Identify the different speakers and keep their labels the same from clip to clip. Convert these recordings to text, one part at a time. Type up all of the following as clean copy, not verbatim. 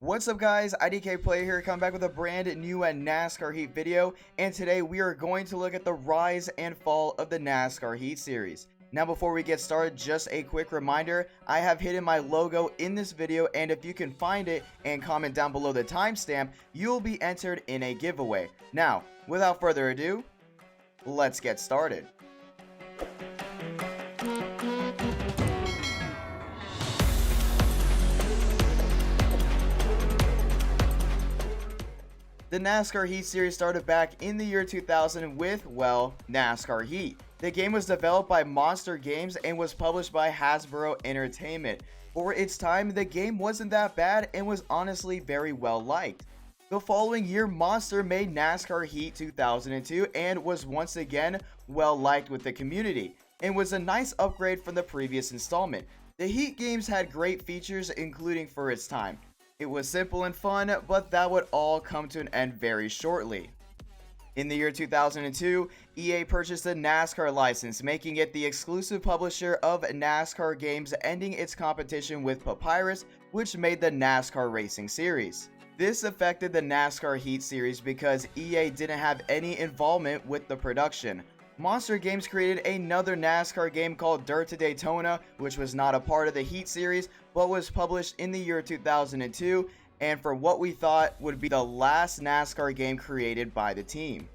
Speaker 1: What's up guys, IDK Player here, coming back with a brand new NASCAR Heat video, and today we are going to look at the rise and fall of the NASCAR Heat Series. Now before we get started, just a quick reminder, I have hidden my logo in this video, and if you can find it and comment down below the timestamp, you'll be entered in a giveaway. Now, without further ado, let's get started. The NASCAR Heat Series started back in the year 2000 with, well, NASCAR Heat. The game was developed by Motorsport Games and was published by Hasbro Entertainment. For its time, the game wasn't that bad and was honestly very well liked. The following year, Monster made NASCAR Heat 2002 and was once again well liked with the community, and was a nice upgrade from the previous installment. The Heat games had great features, including for its time. It was simple and fun, but that would all come to an end very shortly. In the year 2002, EA purchased the NASCAR license, making it the exclusive publisher of NASCAR games, ending its competition with Papyrus, which made the NASCAR Racing Series. This affected the NASCAR Heat Series because EA didn't have any involvement with the production. Motorsport Games created another NASCAR game called Dirt to Daytona, which was not a part of the Heat series, but was published in the year 2002, and for what we thought would be the last NASCAR game created by the team.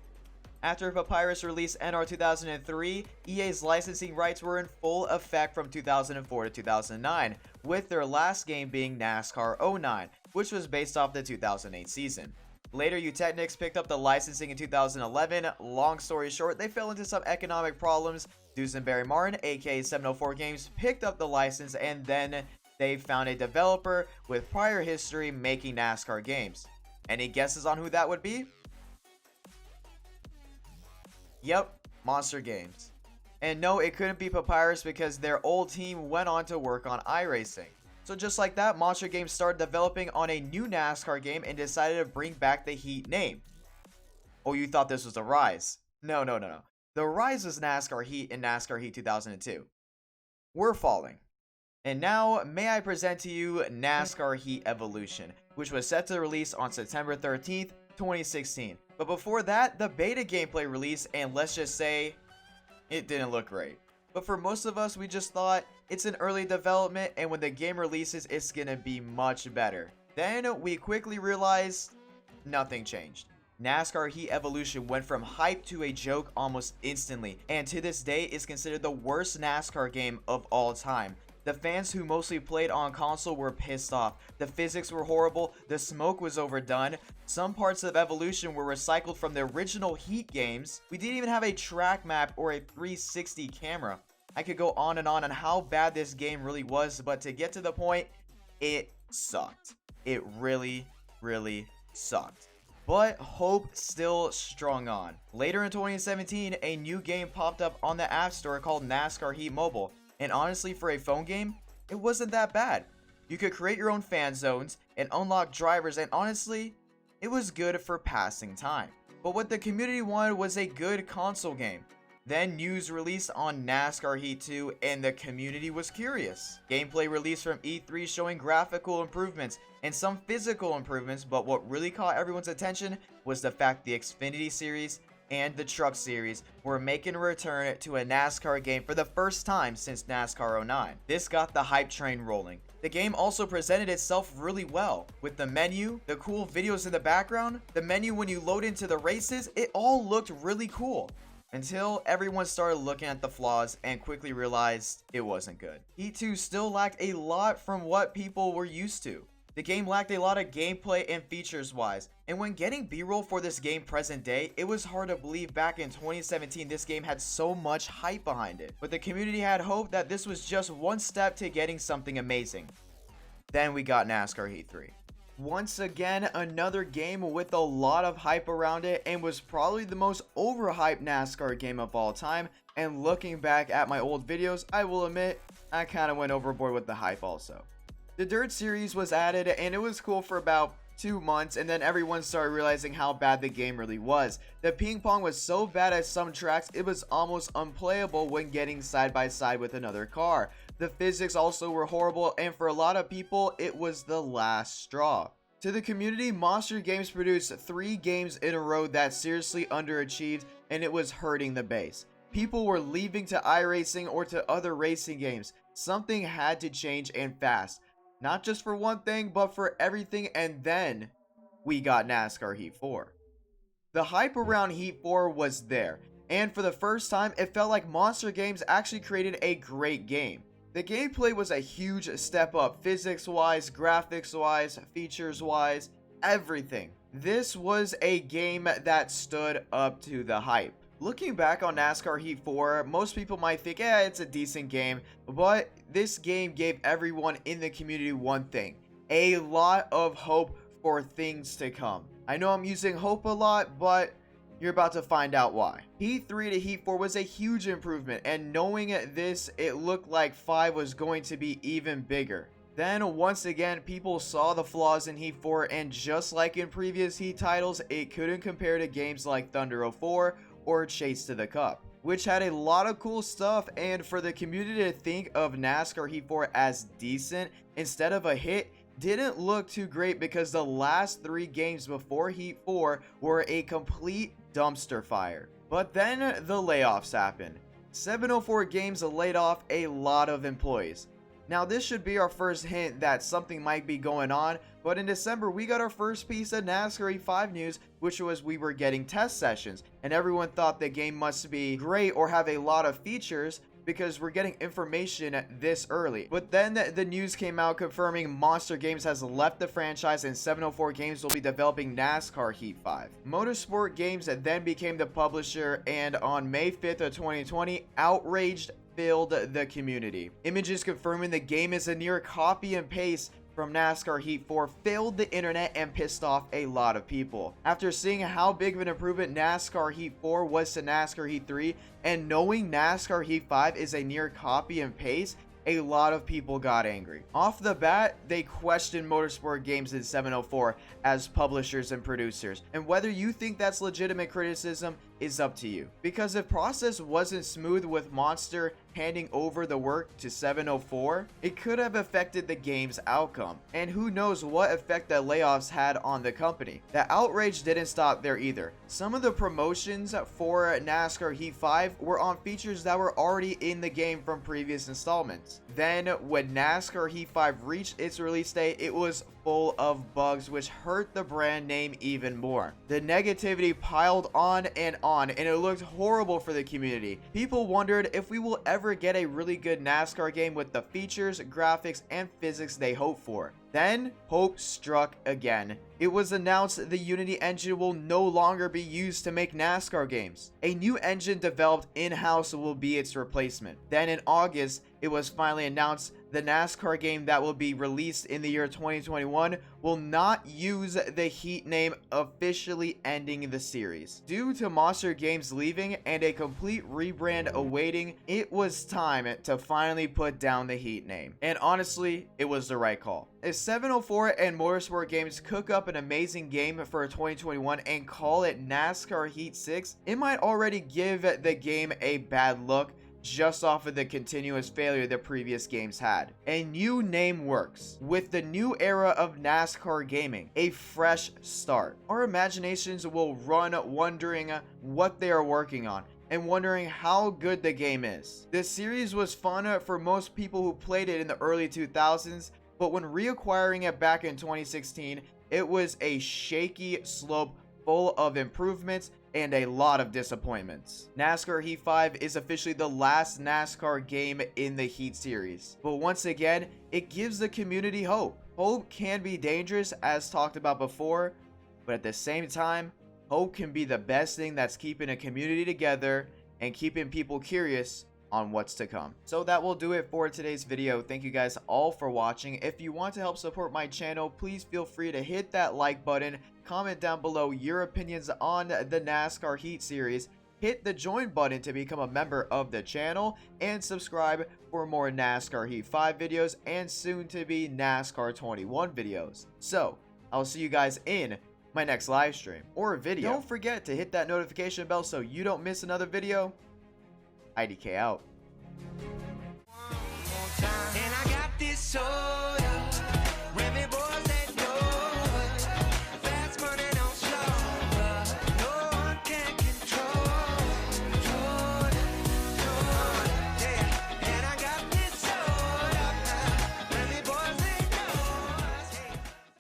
Speaker 1: After Papyrus released NR 2003, EA's licensing rights were in full effect from 2004 to 2009, with their last game being NASCAR 09, which was based off the 2008 season. Later, Technics picked up the licensing in 2011. Long story short, they fell into some economic problems. Duesenberry Martin, aka 704 Games, picked up the license, and then they found a developer with prior history making NASCAR games. Any guesses on who that would be? Yep, Motorsport Games. And no, it couldn't be Papyrus because their old team went on to work on iRacing. So just like that, Motorsport Games started developing on a new NASCAR game and decided to bring back the Heat name. Oh, you thought this was the Rise? No. The Rise was NASCAR Heat in NASCAR Heat 2002. We're falling. And now, may I present to you NASCAR Heat Evolution, which was set to release on September 13th, 2016. But before that, the beta gameplay released, and let's just say, it didn't look great. But for most of us, we just thought, it's an early development, and when the game releases, it's gonna be much better. Then we quickly realized nothing changed. NASCAR Heat Evolution went from hype to a joke almost instantly, and to this day is considered the worst NASCAR game of all time. The fans who mostly played on console were pissed off. The physics were horrible, the smoke was overdone, some parts of Evolution were recycled from the original Heat games. We didn't even have a track map or a 360 camera. I could go on and on how bad this game really was, but to get to the point, it sucked. It really sucked. But hope still strung on. Later in 2017, a new game popped up on the App Store called NASCAR Heat Mobile. And honestly, for a phone game, it wasn't that bad. You could create your own fan zones and unlock drivers, and honestly, it was good for passing time. But what the community wanted was a good console game. Then news released on NASCAR Heat 2, and the community was curious. Gameplay released from E3 showing graphical improvements and some physical improvements, but what really caught everyone's attention was the fact the Xfinity series and the Truck Series were making a return to a NASCAR game for the first time since NASCAR 09. This got the hype train rolling. The game also presented itself really well. With the menu, the cool videos in the background, the menu when you load into the races, it all looked really cool. Until everyone started looking at the flaws and quickly realized it wasn't good. Heat 2 still lacked a lot from what people were used to. The game lacked a lot of gameplay and features wise, and when getting B-roll for this game present day, it was hard to believe back in 2017 this game had so much hype behind it. But the community had hope that this was just one step to getting something amazing. Then we got NASCAR Heat 3. Once again, another game with a lot of hype around it, and was probably the most overhyped NASCAR game of all time. And looking back at my old videos, I will admit, I kind of went overboard with the hype also. The Dirt series was added, and it was cool for about 2 months, and then everyone started realizing how bad the game really was. The ping pong was so bad at some tracks, it was almost unplayable when getting side by side with another car. The physics also were horrible, and for a lot of people, it was the last straw. To the community, Monster Games produced 3 games in a row that seriously underachieved, and it was hurting the base. People were leaving to iRacing or to other racing games. Something had to change, and fast. Not just for one thing, but for everything, and then we got NASCAR Heat 4. The hype around Heat 4 was there, and for the first time, it felt like Monster Games actually created a great game. The gameplay was a huge step up, physics-wise, graphics-wise, features-wise, everything. This was a game that stood up to the hype. Looking back on NASCAR Heat 4, most people might think, yeah, it's a decent game, but this game gave everyone in the community one thing: a lot of hope for things to come. I know I'm using hope a lot, but you're about to find out why. Heat 3 to Heat 4 was a huge improvement, and knowing this, it looked like 5 was going to be even bigger. Then, once again, people saw the flaws in Heat 4, and just like in previous Heat titles, it couldn't compare to games like Thunder 04 or Chase to the Cup, which had a lot of cool stuff. And for the community to think of NASCAR Heat 4 as decent instead of a hit didn't look too great, because the last 3 games before Heat 4 were a complete dumpster fire. But then the layoffs happened. 704 Games laid off a lot of employees. Now, this should be our first hint that something might be going on, but in December we got our first piece of NASCAR Heat 5 news, which was we were getting test sessions, and everyone thought the game must be great or have a lot of features because we're getting information this early. But then the news came out confirming Monster Games has left the franchise, and 704 Games will be developing NASCAR Heat 5. Motorsport Games then became the publisher, and on May 5th of 2020, outraged filled the community. Images confirming the game is a near copy and paste from NASCAR Heat 4 filled the internet and pissed off a lot of people. After seeing how big of an improvement NASCAR Heat 4 was to NASCAR Heat 3, and knowing NASCAR Heat 5 is a near copy and paste, a lot of people got angry. Off the bat, they questioned Motorsport Games and 704 as publishers and producers, and whether you think that's legitimate criticism is up to you. Because if process wasn't smooth with Monster handing over the work to 704, it could have affected the game's outcome, and who knows what effect the layoffs had on the company. The outrage didn't stop there either. Some of the promotions for NASCAR Heat 5 were on features that were already in the game from previous installments. Then when NASCAR Heat 5 reached its release date, it was full of bugs, which hurt the brand name even more. The negativity piled on, and it looked horrible for the community. People wondered if we will ever get a really good NASCAR game with the features, graphics, and physics they hope for. Then, hope struck again. It was announced the Unity engine will no longer be used to make NASCAR games. A new engine developed in-house will be its replacement. Then in August, it was finally announced the NASCAR game that will be released in the year 2021 will not use the Heat name, officially ending the series. Due to Monster Games leaving and a complete rebrand awaiting, it was time to finally put down the Heat name. And honestly, it was the right call. If 704 and Motorsport Games cook up an amazing game for 2021 and call it NASCAR Heat 6, it might already give the game a bad look just off of the continuous failure the previous games had. A new name works. With the new era of NASCAR gaming, a fresh start. Our imaginations will run wondering what they are working on and wondering how good the game is. This series was fun for most people who played it in the early 2000s, but when reacquiring it back in 2016, it was a shaky slope full of improvements and a lot of disappointments. NASCAR Heat 5 is officially the last NASCAR game in the Heat series. But once again, it gives the community hope. Hope can be dangerous, as talked about before, but at the same time, hope can be the best thing that's keeping a community together and keeping people curious on what's to come. So that will do it for today's video. Thank you guys all for watching. If you want to help support my channel, please feel free to hit that like button, comment down below your opinions on the NASCAR Heat series, hit the join button to become a member of the channel, and subscribe for more NASCAR Heat 5 videos and soon to be NASCAR 21 videos. So I'll see you guys in my next live stream or video. Don't forget to hit that notification bell so you don't miss another video. IDK out.
Speaker 2: And I got this soul.